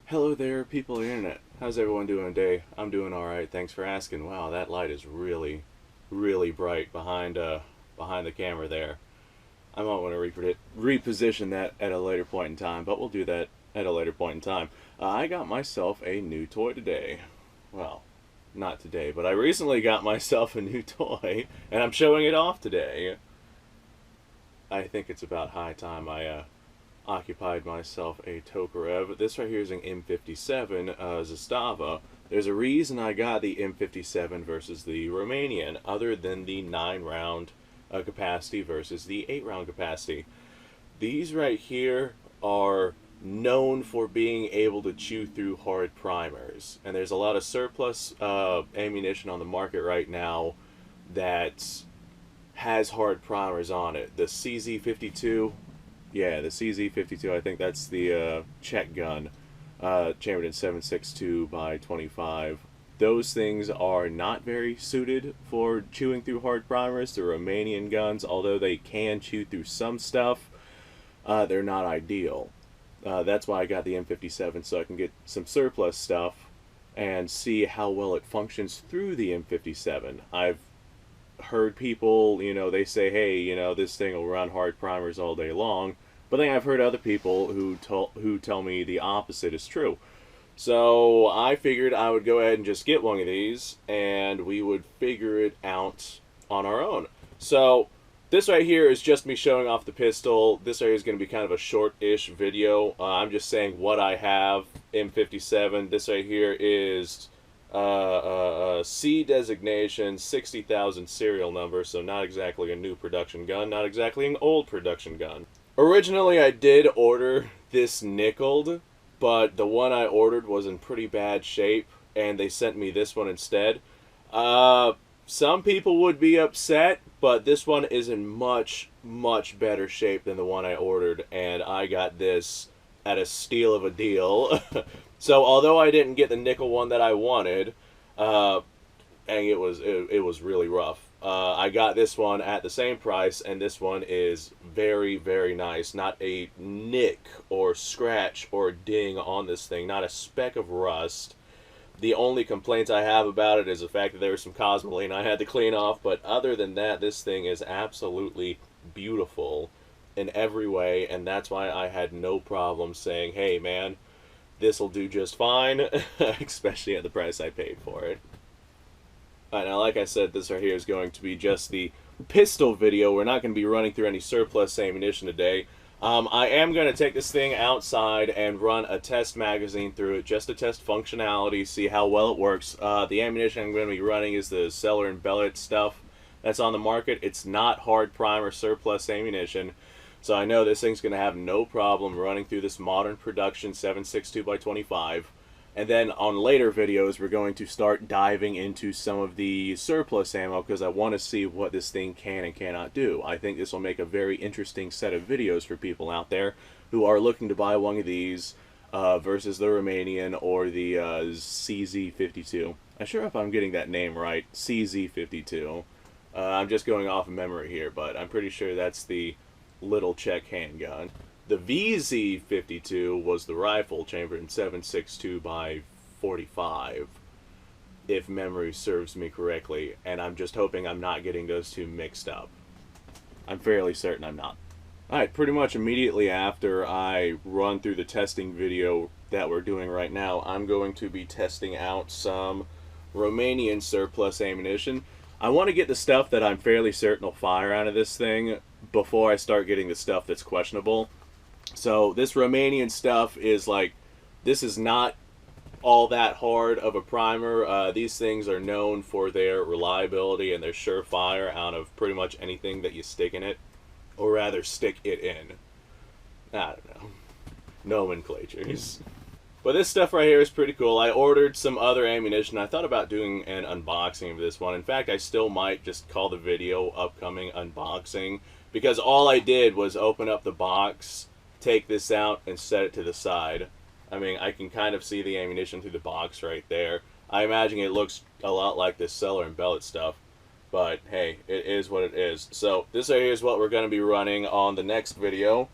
Hello there, people of the internet. How's everyone doing today? I'm doing alright, thanks for asking. Wow, that light is really, really bright behind the camera there. I might want to reposition that at a later point in time, but we'll do that at a later point in time. I got myself a new toy today. Well, not today, but I recently got myself a new toy, and I'm showing it off today. I think it's about high time I occupied myself a Tokarev. This right here is an M57 Zastava. There's a reason I got the M57 versus the Romanian, other than the 9-round capacity versus the 8-round capacity. These right here are known for being able to chew through hard primers, and there's a lot of surplus ammunition on the market right now that has hard primers on it. The CZ52, yeah, the CZ52, I think that's the Czech gun, chambered in 7.62 by 25. Those things are not very suited for chewing through hard primers. The Romanian guns, although they can chew through some stuff, they're not ideal. That's why I got the M57, so I can get some surplus stuff and see how well it functions through the M57. I've heard people, they say, hey, this thing will run hard primers all day long. But then I've heard other people who tell me the opposite is true. So I figured I would go ahead and just get one of these, and we would figure it out on our own. So this right here is just me showing off the pistol. This right here is going to be kind of a short-ish video. I'm just saying what I have. M57. This right here is C designation, 60,000 serial number, so not exactly a new production gun, not exactly an old production gun. Originally, I did order this nickeled, but the one I ordered was in pretty bad shape, and they sent me this one instead. Some people would be upset, but this one is in much, much better shape than the one I ordered, and I got this at a steal of a deal. So although I didn't get the nickel one that I wanted, and it was really rough. I got this one at the same price, and this one is very, very nice. Not a nick or scratch or ding on this thing, not a speck of rust. The only complaints I have about it is the fact that there was some cosmoline I had to clean off, but other than that, this thing is absolutely beautiful in every way, and that's why I had no problem saying, hey man, this'll do just fine, especially at the price I paid for it. Alright, now like I said, this right here is going to be just the pistol video. We're not going to be running through any surplus ammunition today. I am going to take this thing outside and run a test magazine through it, just to test functionality, see how well it works. The ammunition I'm going to be running is the Cellar and Bellet stuff that's on the market. It's not hard primer surplus ammunition, so I know this thing's going to have no problem running through this modern production 7.62 by 25. And then on later videos, we're going to start diving into some of the surplus ammo because I want to see what this thing can and cannot do. I think this will make a very interesting set of videos for people out there who are looking to buy one of these versus the Romanian or the CZ52. I'm sure if I'm getting that name right, CZ52. I'm just going off of memory here, but I'm pretty sure that's the little Czech handgun. The VZ52 was the rifle chambered in 7.62 by 45, if memory serves me correctly, and I'm just hoping I'm not getting those two mixed up. I'm fairly certain I'm not. Alright, pretty much immediately after I run through the testing video that we're doing right now, I'm going to be testing out some Romanian surplus ammunition. I want to get the stuff that I'm fairly certain will fire out of this thing before I start getting the stuff that's questionable. So this Romanian stuff is like, this is not all that hard of a primer. These things are known for their reliability and their surefire out of pretty much anything that you stick in it, or rather stick it in. I don't know. Nomenclatures. But this stuff right here is pretty cool. I ordered some other ammunition. I thought about doing an unboxing of this one. In fact, I still might just call the video upcoming unboxing, because all I did was open up the box, take this out, and set it to the side. I mean, I can kind of see the ammunition through the box right there. I imagine it looks a lot like this Cellar and Bellet stuff, but hey, it is what it is. So this right here is what we're going to be running on the next video,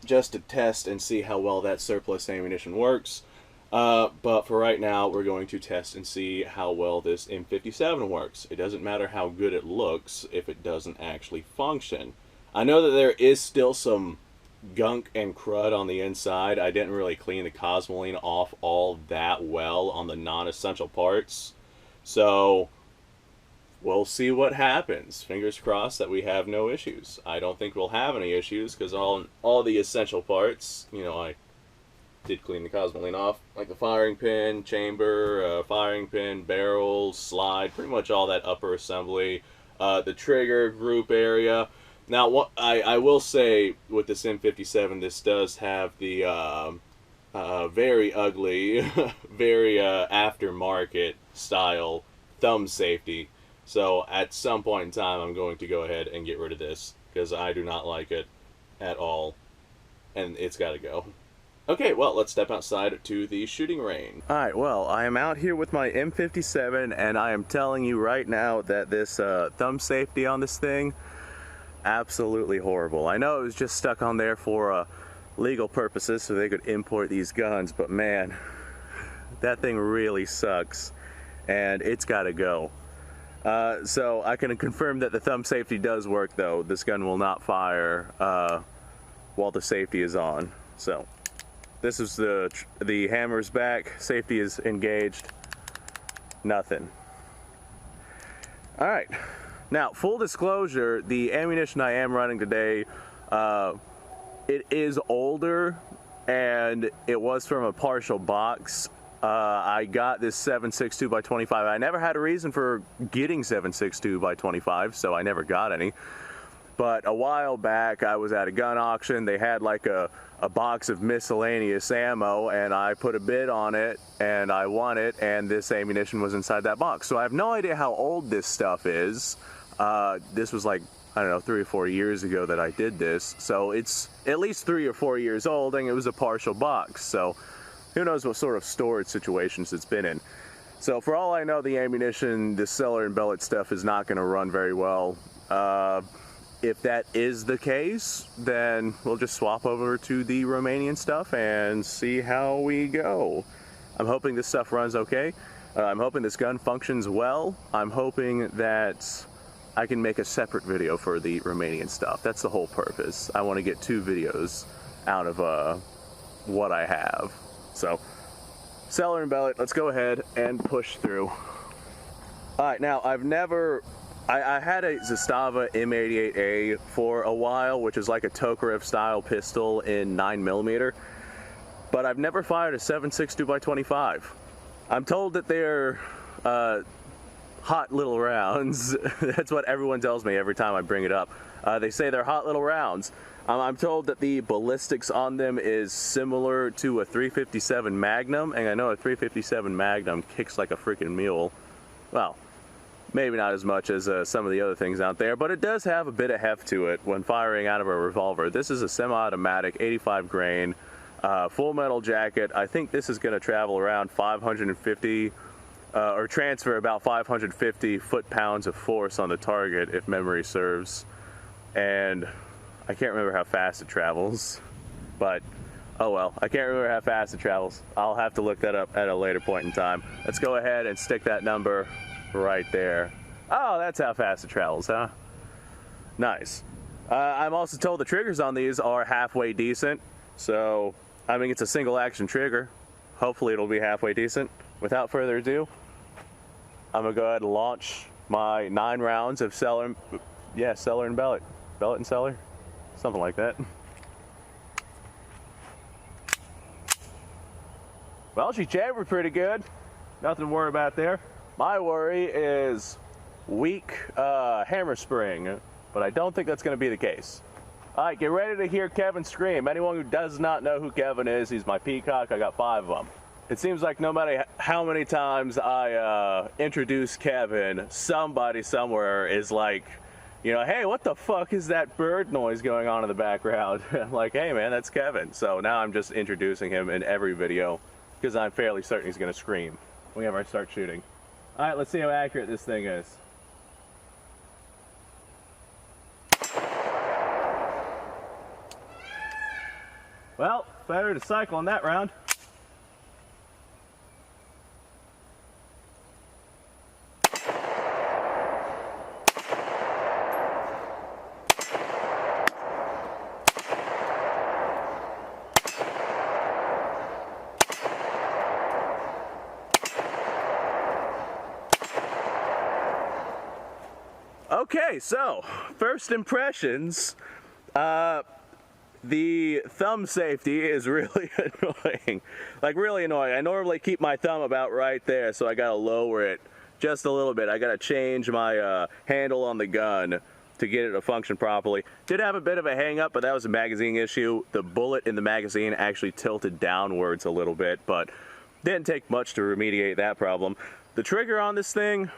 just to test and see how well that surplus ammunition works. But for right now, we're going to test and see how well this M57 works. It doesn't matter how good it looks if it doesn't actually function. I know that there is still some gunk and crud on the inside. I didn't really clean the cosmoline off all that well on the non-essential parts. So we'll see what happens. Fingers crossed that we have no issues. I don't think we'll have any issues because all the essential parts, you know, I did clean the cosmoline off, like the firing pin, chamber, firing pin, barrel, slide, pretty much all that upper assembly, the trigger group area. Now, what I will say with this M57, this does have the very ugly, very aftermarket style thumb safety. So at some point in time, I'm going to go ahead and get rid of this because I do not like it at all, and it's got to go. Okay, well, let's step outside to the shooting range. Alright, well, I am out here with my M57, and I am telling you right now that this thumb safety on this thing, absolutely horrible. I know it was just stuck on there for legal purposes so they could import these guns, but man, that thing really sucks, and it's gotta go. So I can confirm that the thumb safety does work, though. This gun will not fire while the safety is on, so. This is the hammer's back, safety is engaged, nothing. All right, now full disclosure, the ammunition I am running today, it is older and it was from a partial box. I got this 7.62 by 25. I never had a reason for getting 7.62 by 25, so I never got any. But a while back, I was at a gun auction. They had like a box of miscellaneous ammo, and I put a bid on it, and I won it, and this ammunition was inside that box. So I have no idea how old this stuff is. This was like, I don't know, 3 or 4 years ago that I did this. So it's at least 3 or 4 years old, and it was a partial box. So who knows what sort of storage situations it's been in. So for all I know, the ammunition, the cellar and bellet stuff is not gonna run very well. If that is the case, then we'll just swap over to the Romanian stuff and see how we go. I'm hoping this stuff runs okay. I'm hoping this gun functions well. I'm hoping that I can make a separate video for the Romanian stuff. That's the whole purpose. I want to get 2 videos out of what I have. So, cellar and bellet, let's go ahead and push through. Alright, now I had a Zastava M88A for a while, which is like a Tokarev style pistol in 9mm, but I've never fired a 7.62 by 25. I'm told that they're hot little rounds. That's what everyone tells me every time I bring it up. They say they're hot little rounds. I'm told that the ballistics on them is similar to a 357 Magnum, and I know a 357 Magnum kicks like a freaking mule. Well, maybe not as much as some of the other things out there, but it does have a bit of heft to it when firing out of a revolver. This is a semi-automatic, 85 grain, full metal jacket. I think this is going to travel around 550, or transfer about 550 foot-pounds of force on the target, if memory serves. And I can't remember how fast it travels, but oh well, I can't remember how fast it travels. I'll have to look that up at a later point in time. Let's go ahead and stick that number right there. Oh, that's how fast it travels, huh? Nice. I'm also told the triggers on these are halfway decent, so I mean it's a single action trigger. Hopefully it'll be halfway decent. Without further ado, I'm gonna go ahead and launch my 9 rounds of cellar and bellet and cellar, something like that. Well, she chambered pretty good. Nothing to worry about there. My worry is weak hammer spring, but I don't think that's going to be the case. All right, get ready to hear Kevin scream. Anyone who does not know who Kevin is, he's my peacock. I got 5 of them. It seems like no matter how many times I introduce Kevin, somebody somewhere is like, you know, hey, what the fuck is that bird noise going on in the background? I'm like, hey man, that's Kevin. So now I'm just introducing him in every video because I'm fairly certain he's going to scream whenever I start shooting. All right, let's see how accurate this thing is. Well, better to cycle on that round. Okay, so first impressions. The thumb safety is really annoying. Like really annoying. I normally keep my thumb about right there, so I gotta lower it just a little bit. I gotta change my handle on the gun to get it to function properly. Did have a bit of a hang up, but that was a magazine issue. The bullet in the magazine actually tilted downwards a little bit, but didn't take much to remediate that problem. The trigger on this thing,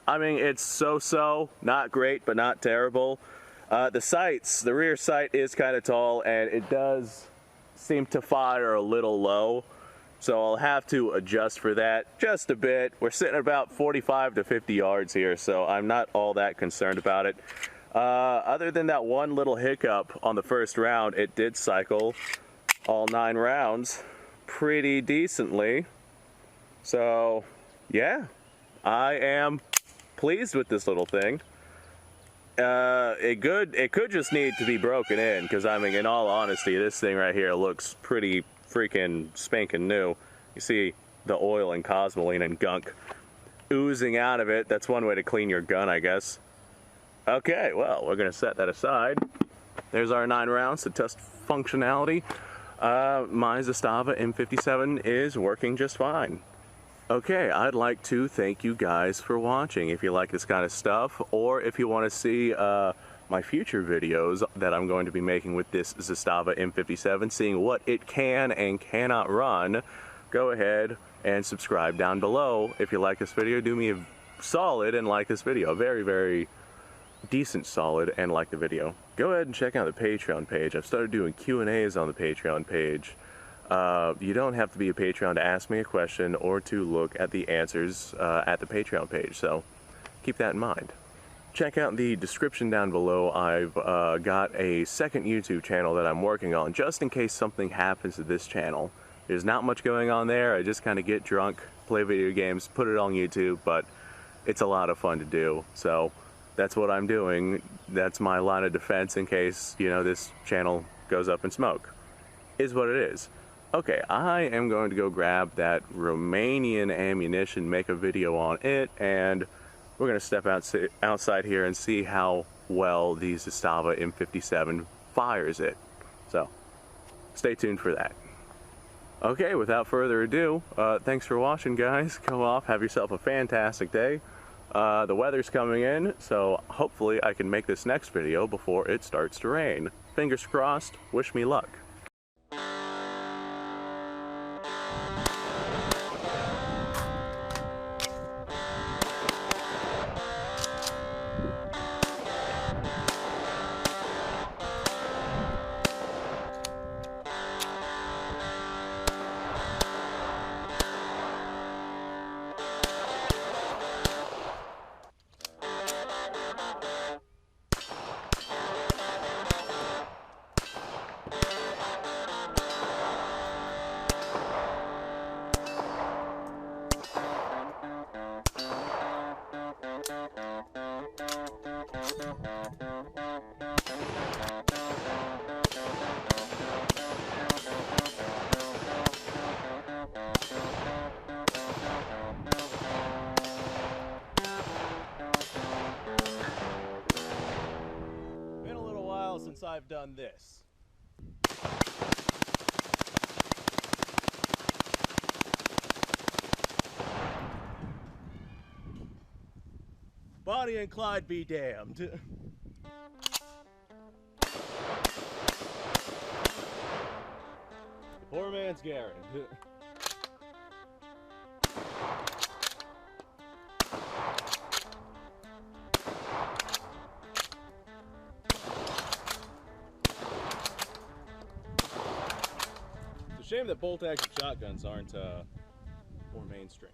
I mean, it's so-so, not great, but not terrible. The sights, the rear sight is kind of tall, and it does seem to fire a little low. So I'll have to adjust for that just a bit. We're sitting at about 45 to 50 yards here, so I'm not all that concerned about it. Other than that one little hiccup on the first round, it did cycle all 9 rounds pretty decently. So yeah, I am pleased with this little thing. It could just need to be broken in, because I mean, in all honesty, this thing right here looks pretty freaking spanking new. You see the oil and cosmoline and gunk oozing out of it. That's one way to clean your gun, I guess. Okay, well, we're gonna set that aside. There's our 9 rounds to test functionality. My Zastava M57 is working just fine. Okay, I'd like to thank you guys for watching. If you like this kind of stuff, or if you want to see my future videos that I'm going to be making with this Zastava M57, seeing what it can and cannot run, go ahead and subscribe down below. If you like this video, do me a solid and like this video. Very, very decent solid and like the video. Go ahead and check out the Patreon page. I've started doing Q&As on the Patreon page. You don't have to be a Patreon to ask me a question or to look at the answers at the Patreon page, so keep that in mind. Check out the description down below. I've got a second YouTube channel that I'm working on, just in case something happens to this channel. There's not much going on there. I just kind of get drunk, play video games, put it on YouTube, but it's a lot of fun to do, so that's what I'm doing. That's my line of defense in case, you know, this channel goes up in smoke. Is what it is. Okay, I am going to go grab that Romanian ammunition, make a video on it, and we're going to step outside here and see how well the Zastava M57 fires it. So, stay tuned for that. Okay, without further ado, thanks for watching, guys. Go off, have yourself a fantastic day. The weather's coming in, so hopefully I can make this next video before it starts to rain. Fingers crossed, wish me luck. Been a little while since I've done this. Bonnie and Clyde be damned. Poor man's Garrett. It's a shame that bolt-action shotguns aren't more mainstream.